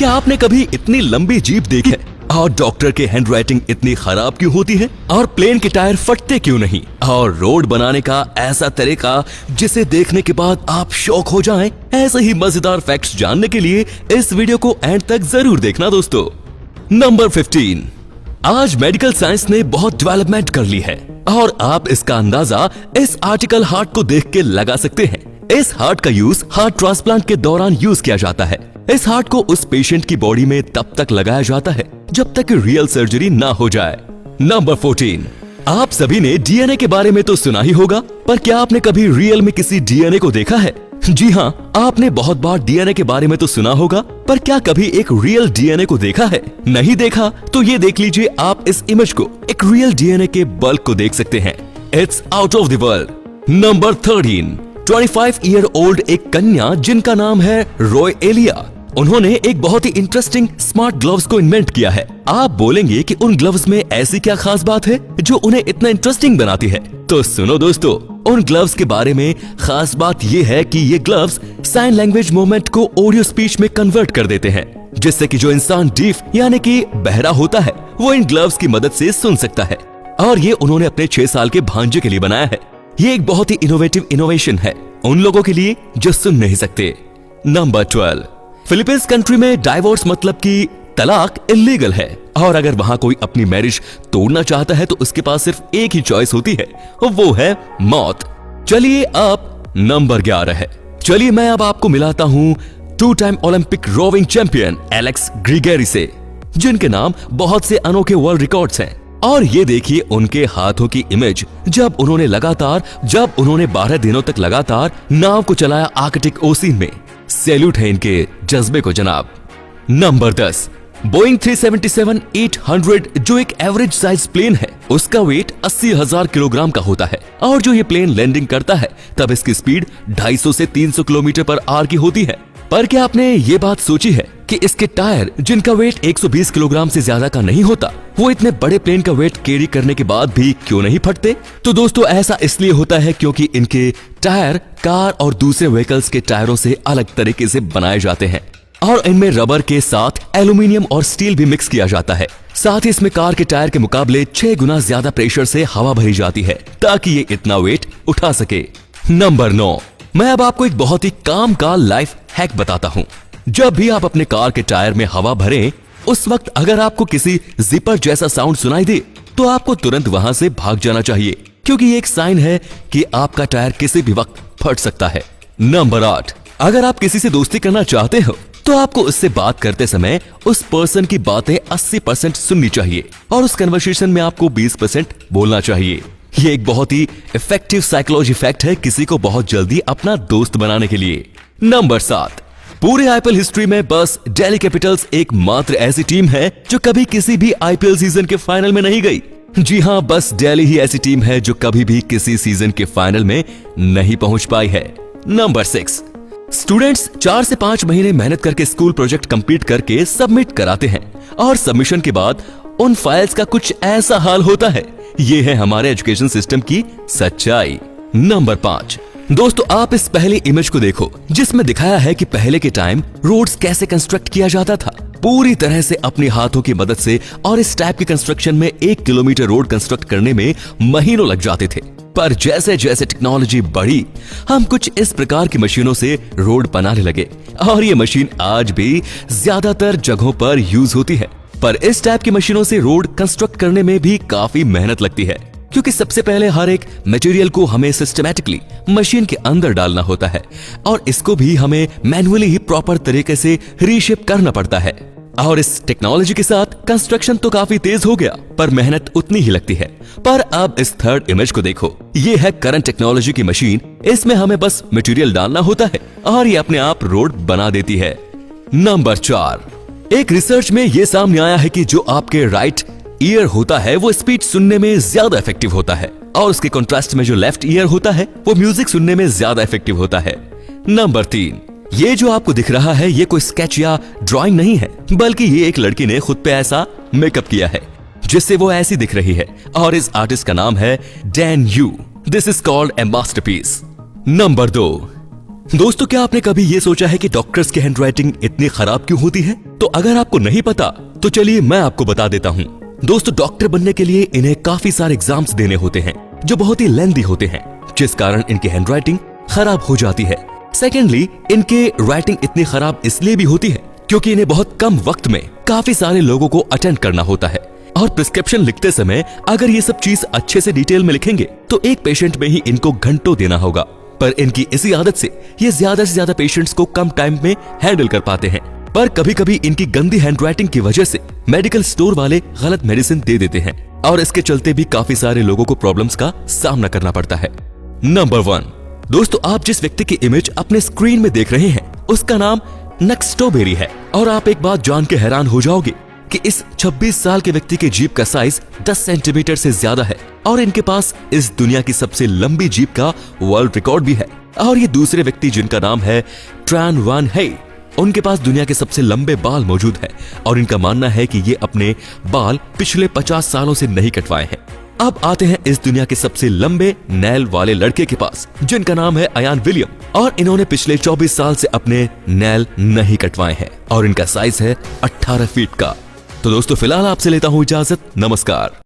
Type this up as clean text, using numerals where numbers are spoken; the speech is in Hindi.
क्या आपने कभी इतनी लंबी जीप देखी है? और डॉक्टर के हैंडराइटिंग इतनी खराब क्यों होती है? और प्लेन के टायर फटते क्यों नहीं? और रोड बनाने का ऐसा तरीका जिसे देखने के बाद आप शॉक हो जाएं? ऐसे ही मजेदार फैक्ट्स जानने के लिए इस वीडियो को एंड तक जरूर देखना दोस्तों। नंबर 15। आज मेडिकल साइंस ने बहुत डेवलपमेंट कर ली है और आप इसका अंदाजा इस आर्टिकल हार्ट को देख के लगा सकते हैं। इस हार्ट का यूज हार्ट ट्रांसप्लांट के दौरान यूज किया जाता है। इस हार्ट को उस पेशेंट की बॉडी में तब तक लगाया जाता है जब तक रियल सर्जरी ना हो जाए। नंबर 14। आप सभी ने डीएनए के बारे में तो सुना ही होगा, पर क्या आपने कभी रियल में किसी डीएनए को देखा है? जी हाँ, आपने बहुत बार डीएनए के बारे में तो सुना होगा, पर क्या कभी एक रियल डीएनए को देखा है? नहीं देखा तो ये देख लीजिए, आप इस इमेज को एक रियल डीएनए के बल्क को देख सकते हैं। It's out of the world. Number 13। 25 year old एक कन्या जिनका नाम है रॉय एलिया, उन्होंने एक बहुत ही इंटरेस्टिंग स्मार्ट ग्लव्स को इन्वेंट किया है। आप बोलेंगे कि उन ग्लव्स में ऐसी क्या खास बात है जो उन्हें इतना इंटरेस्टिंग बनाती है? तो सुनो दोस्तों, उन ग्लव्स के बारे में खास बात ये है कि ये ग्लव्स साइन लैंग्वेज मूवमेंट को ऑडियो स्पीच में कन्वर्ट कर देते हैं, जिससे कि जो इंसान डीफ यानी कि बहरा होता है वो इन ग्लव्स की मदद से सुन सकता है। और ये उन्होंने अपने 6 साल के भांजे के लिए बनाया है। ये एक बहुत ही इनोवेटिव इनोवेशन है उन लोगों के लिए जो सुन नहीं सकते। नंबर 12। फिलीपींस कंट्री में डाइवोर्स मतलब कि तलाक इलीगल है, और अगर वहां कोई अपनी मैरिज तोड़ना चाहता है तो उसके पास सिर्फ एक ही चॉइस होती है, वो है मौत। चलिए अब नंबर 11 है। चलिए मैं अब आपको मिलाता हूँ 2 time Olympic rowing champion Alex Gregory से, जिनके नाम बहुत से अनोखे वर्ल्ड रिकॉर्ड्स हैं। और ये देखिए उनके हाथों की इमेज जब उन्होंने 12 दिनों तक लगातार नाव को चलाया आर्कटिक ओशियन में। सैल्यूट है इनके जज्बे को जनाब। नंबर 10। बोइंग 377-800 जो एक एवरेज साइज प्लेन है, उसका वेट 80,000 किलोग्राम का होता है, और जो ये प्लेन लैंडिंग करता है तब इसकी स्पीड 250 से 300 किलोमीटर पर आवर की होती है। पर क्या आपने ये बात सोची है कि इसके टायर जिनका वेट 120 किलोग्राम से ज्यादा का नहीं होता, वो इतने बड़े प्लेन का वेट कैरी करने के बाद भी क्यों नहीं फटते? तो दोस्तों ऐसा इसलिए होता है क्योंकि इनके टायर कार और दूसरे व्हीकल्स के टायरों से अलग तरीके से बनाए जाते हैं, और इनमें रबर के साथ एल्यूमिनियम और स्टील भी मिक्स किया जाता है। साथ ही इसमें कार के टायर के मुकाबले 6 गुना ज्यादा प्रेशर से हवा भरी जाती है ताकि ये इतना वेट उठा सके। नंबर 9। मैं अब आपको एक बहुत ही काम का लाइफ हैक बताता हूँ। जब भी आप अपने कार के टायर में हवा भरें, उस वक्त अगर आपको किसी जिपर जैसा साउंड सुनाई दे तो आपको तुरंत वहां से भाग जाना चाहिए, क्योंकि ये एक साइन है कि आपका टायर किसी भी वक्त फट सकता है। नंबर 8। अगर आप किसी से दोस्ती करना चाहते हो तो आपको उससे बात करते समय उस पर्सन की बातें 80% सुननी चाहिए और उस कन्वर्सेशन में आपको 20% बोलना चाहिए। ये एक बहुत ही इफेक्टिव साइकोलॉजी फैक्ट है किसी को बहुत जल्दी अपना दोस्त बनाने के लिए। नंबर 7। पूरे आईपीएल हिस्ट्री में बस दिल्ली कैपिटल्स एकमात्र ऐसी टीम है जो कभी किसी भी आईपीएल सीजन के फाइनल में नहीं गई। जी हाँ, बस दिल्ली ही ऐसी टीम है जो कभी भी किसी सीजन के फाइनल में नहीं पहुंच पाई है। नंबर 6। स्टूडेंट्स 4 से 5 महीने मेहनत करके स्कूल प्रोजेक्ट कंप्लीट करके सबमिट कराते हैं, और सबमिशन के बाद उन फाइल्स का कुछ ऐसा हाल होता है। ये है हमारे एजुकेशन सिस्टम की सच्चाई। नंबर 5। दोस्तों आप इस पहली इमेज को देखो जिसमें दिखाया है कि पहले के टाइम रोड्स कैसे कंस्ट्रक्ट किया जाता था, पूरी तरह से अपने हाथों की मदद से। और इस टाइप के कंस्ट्रक्शन में 1 किलोमीटर रोड कंस्ट्रक्ट करने में महीनों लग जाते थे। पर जैसे जैसे टेक्नोलॉजी बढ़ी, हम कुछ इस प्रकार की मशीनों से रोड बनाने लगे, और ये मशीन आज भी ज्यादातर जगहों पर यूज होती है। पर इस टाइप की मशीनों से रोड कंस्ट्रक्ट करने में भी काफी मेहनत लगती है, क्योंकि सबसे पहले हर एक मटेरियल को हमें सिस्टमैटिकली मशीन के अंदर डालना होता है, और इसको भी हमें मैन्युअली ही प्रॉपर तरीके से रीशेप करना पड़ता है। और इस टेक्नोलॉजी के साथ कंस्ट्रक्शन तो काफी तेज हो गया, पर मेहनत उतनी ही लगती है। पर अब इस थर्ड इमेज को देखो, ये है करंट टेक्नोलॉजी की मशीन। इसमें हमें बस मटेरियल डालना होता है और ये अपने आप रोड बना देती है। नंबर 4। एक रिसर्च में ये सामने आया है कि जो आपके राइट ईयर होता है वो स्पीच सुनने में ज्यादा इफेक्टिव होता है, और उसके कॉन्ट्रास्ट में जो लेफ्ट ईयर होता है वो म्यूजिक सुनने में ज्यादा इफेक्टिव होता है। नंबर 3। ये जो आपको दिख रहा है ये कोई स्केच या ड्राइंग नहीं है, बल्कि ये एक लड़की ने खुद पे ऐसा मेकअप किया है जिससे वो ऐसी दिख रही है, और इस आर्टिस्ट का नाम है Dan you. This is called a masterpiece. Number 2। दोस्तों क्या आपने कभी ये सोचा है कि डॉक्टर्स की हैंडराइटिंग इतनी खराब क्यों होती है? तो अगर आपको नहीं पता तो चलिए मैं आपको बता देता हूँ। दोस्तों, डॉक्टर बनने के लिए इन्हें काफी सारे एग्जाम्स देने होते हैं जो बहुत ही लेंथी होते हैं, जिस कारण इनकी हैंडराइटिंग खराब हो जाती है। सेकेंडली, इनके राइटिंग इतनी खराब इसलिए भी होती है क्योंकि इन्हें बहुत कम वक्त में काफी सारे लोगों को अटेंड करना होता है, और प्रिस्क्रिप्शन लिखते समय अगर ये सब चीज अच्छे से डिटेल में लिखेंगे तो एक पेशेंट में ही इनको घंटों देना होगा। पर इनकी इसी आदत से ये ज्यादा से ज्यादा पेशेंट्स को कम टाइम में हैंडल कर पाते हैं। पर कभी कभी इनकी गंदी हैंडराइटिंग की वजह से मेडिकल स्टोर वाले गलत मेडिसिन दे देते हैं, और इसके चलते भी काफी सारे लोगों को प्रॉब्लम्स का सामना करना पड़ता है। नंबर 1, दोस्तों, आप जिस व्यक्ति की इमेज अपने स्क्रीन में देख रहे हैं उसका नाम नक्स्टोबेरी है। और आप एक बात जान के हैरान हो जाओगे कि इस 26 साल के व्यक्ति के जीभ का साइज 10 सेंटीमीटर से ज्यादा है, और इनके पास इस दुनिया की सबसे लंबी जीभ का वर्ल्ड रिकॉर्ड भी है। और ये दूसरे व्यक्ति जिनका नाम है ट्रान वान हे, उनके पास दुनिया के सबसे लंबे बाल मौजूद है, और इनका मानना है कि ये अपने बाल पिछले 50 सालों से नहीं कटवाए हैं। अब आते हैं इस दुनिया के सबसे लंबे नैल वाले लड़के के पास, जिनका नाम है अयान विलियम, और इन्होंने पिछले 24 साल से अपने नैल नहीं कटवाए हैं, और इनका साइज है 18 फीट का। तो दोस्तों, फिलहाल आपसे लेता हूं इजाजत। नमस्कार।